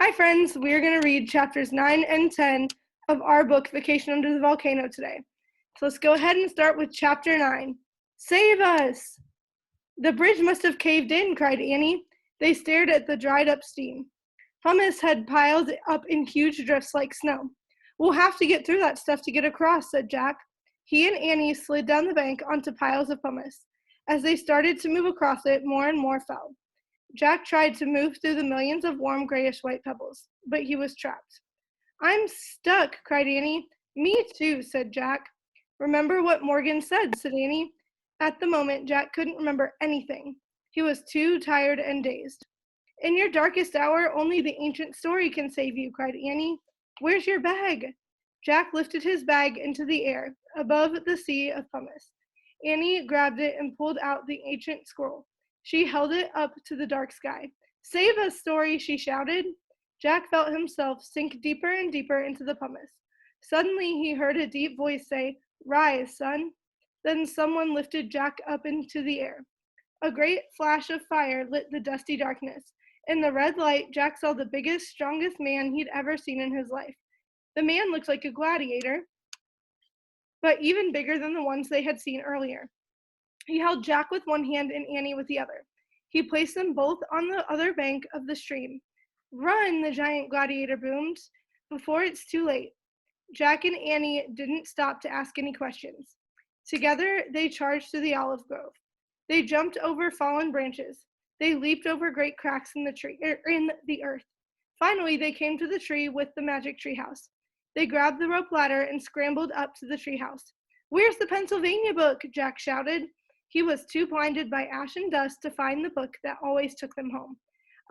Hi friends, we are going to read chapters 9 and 10 of our book, Vacation Under the Volcano today. So let's go ahead and start with chapter 9. Save us! The bridge must have caved in, cried Annie. They stared at the dried up steam. Pumice had piled up in huge drifts like snow. We'll have to get through that stuff to get across, said Jack. He and Annie slid down the bank onto piles of pumice. As they started to move across it, more and more fell. Jack tried to move through the millions of warm grayish-white pebbles, but he was trapped. I'm stuck, cried Annie. Me too, said Jack. Remember what Morgan said Annie. At the moment, Jack couldn't remember anything. He was too tired and dazed. In your darkest hour, only the ancient story can save you, cried Annie. Where's your bag? Jack lifted his bag into the air, above the sea of pumice. Annie grabbed it and pulled out the ancient scroll. She held it up to the dark sky. Save us, story, she shouted. Jack felt himself sink deeper and deeper into the pumice. Suddenly he heard a deep voice say, Rise, son. Then someone lifted Jack up into the air. A great flash of fire lit the dusty darkness. In the red light, Jack saw the biggest, strongest man he'd ever seen in his life. The man looked like a gladiator, but even bigger than the ones they had seen earlier. He held Jack with one hand and Annie with the other. He placed them both on the other bank of the stream. Run, the giant gladiator boomed, before it's too late. Jack and Annie didn't stop to ask any questions. Together, they charged through the olive grove. They jumped over fallen branches. They leaped over great cracks in the earth. Finally, they came to the tree with the magic treehouse. They grabbed the rope ladder and scrambled up to the treehouse. Where's the Pennsylvania book? Jack shouted. He was too blinded by ash and dust to find the book that always took them home.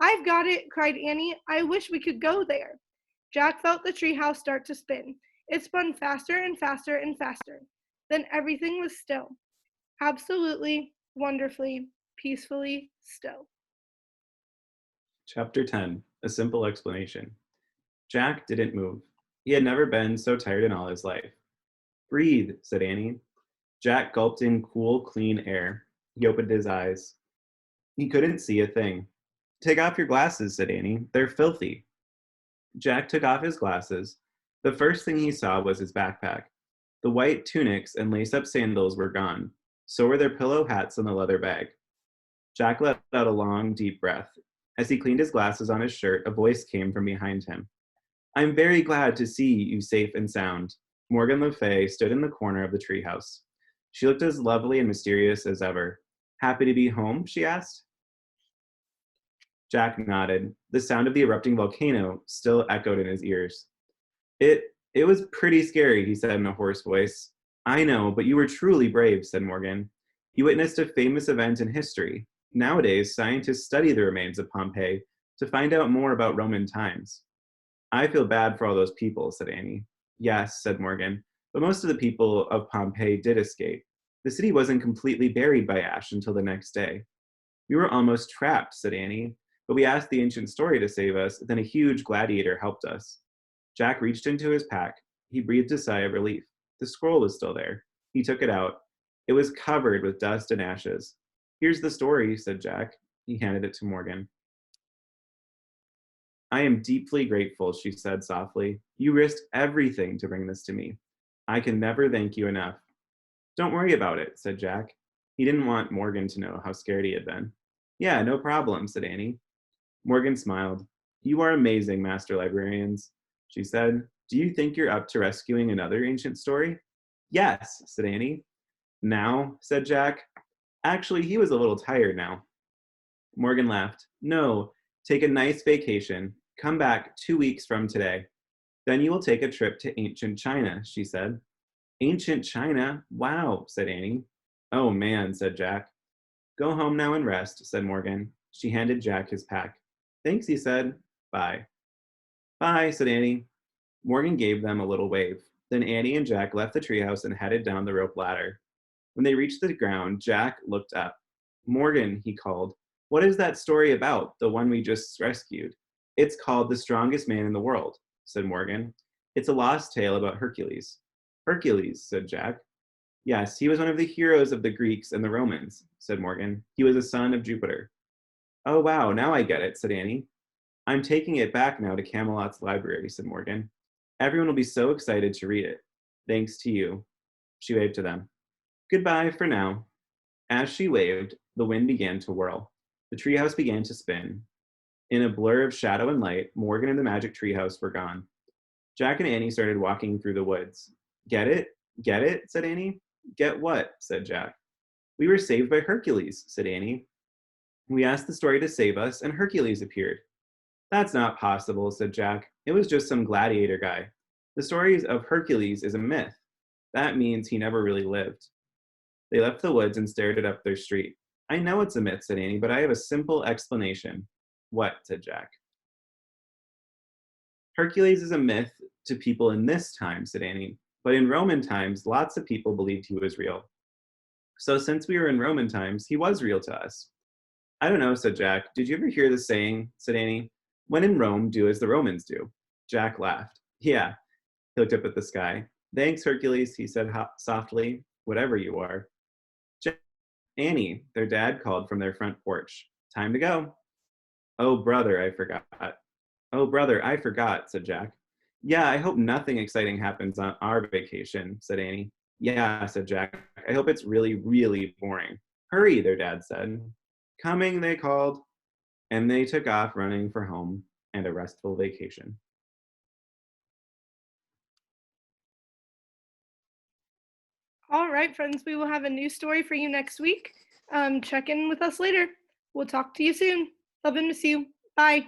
I've got it, cried Annie. I wish we could go there. Jack felt the treehouse start to spin. It spun faster and faster and faster. Then everything was still. Absolutely, wonderfully, peacefully still. Chapter 10, A Simple Explanation. Jack didn't move. He had never been so tired in all his life. Breathe, said Annie. Jack gulped in cool, clean air. He opened his eyes. He couldn't see a thing. Take off your glasses, said Annie. They're filthy. Jack took off his glasses. The first thing he saw was his backpack. The white tunics and lace-up sandals were gone. So were their pillow hats and the leather bag. Jack let out a long, deep breath. As he cleaned his glasses on his shirt, a voice came from behind him. I'm very glad to see you safe and sound. Morgan Le Fay stood in the corner of the treehouse. She looked as lovely and mysterious as ever. Happy to be home? She asked. Jack nodded. The sound of the erupting volcano still echoed in his ears. It was pretty scary, he said in a hoarse voice. I know, but you were truly brave, said Morgan. You witnessed a famous event in history. Nowadays, scientists study the remains of Pompeii to find out more about Roman times. I feel bad for all those people, said Annie. Yes, said Morgan, but most of the people of Pompeii did escape. The city wasn't completely buried by ash until the next day. We were almost trapped, said Annie, but we asked the ancient story to save us, then a huge gladiator helped us. Jack reached into his pack. He breathed a sigh of relief. The scroll was still there. He took it out. It was covered with dust and ashes. Here's the story, said Jack. He handed it to Morgan. I am deeply grateful, she said softly. You risked everything to bring this to me. I can never thank you enough. Don't worry about it, said Jack. He didn't want Morgan to know how scared he had been. Yeah, no problem, said Annie. Morgan smiled. You are amazing, Master Librarians, she said. Do you think you're up to rescuing another ancient story? Yes, said Annie. Now, said Jack. Actually, he was a little tired now. Morgan laughed. No, take a nice vacation. Come back 2 weeks from today. Then you will take a trip to ancient China, she said. Ancient China? Wow, said Annie. Oh man, said Jack. Go home now and rest, said Morgan. She handed Jack his pack. Thanks, he said. Bye. Bye, said Annie. Morgan gave them a little wave. Then Annie and Jack left the treehouse and headed down the rope ladder. When they reached the ground, Jack looked up. Morgan, he called. What is that story about, the one we just rescued? It's called The Strongest Man in the World, said Morgan. It's a lost tale about Hercules. Hercules, said Jack. Yes, he was one of the heroes of the Greeks and the Romans, said Morgan. He was a son of Jupiter. Oh, wow, now I get it, said Annie. I'm taking it back now to Camelot's library, said Morgan. Everyone will be so excited to read it. Thanks to you. She waved to them. Goodbye for now. As she waved, the wind began to whirl. The treehouse began to spin. In a blur of shadow and light, Morgan and the magic treehouse were gone. Jack and Annie started walking through the woods. Get it? Get it? Said Annie. Get what? Said Jack. We were saved by Hercules, said Annie. We asked the story to save us, and Hercules appeared. That's not possible, said Jack. It was just some gladiator guy. The story of Hercules is a myth. That means he never really lived. They left the woods and stared up their street. I know it's a myth, said Annie, but I have a simple explanation. What? Said Jack. Hercules is a myth to people in this time, said Annie, but in Roman times, lots of people believed he was real. So since we were in Roman times, he was real to us. I don't know, said Jack. Did you ever hear the saying, said Annie, when in Rome, do as the Romans do? Jack laughed. Yeah. He looked up at the sky. Thanks, Hercules, he said softly, whatever you are. Annie, their dad called from their front porch. Time to go. Oh, brother, I forgot. Oh, brother, I forgot, said Jack. Yeah, I hope nothing exciting happens on our vacation, said Annie. Yeah, said Jack. I hope it's really, really boring. Hurry, their dad said. Coming, they called, and they took off running for home and a restful vacation. All right, friends, we will have a new story for you next week. Check in with us later. We'll talk to you soon. Love and miss you. Bye.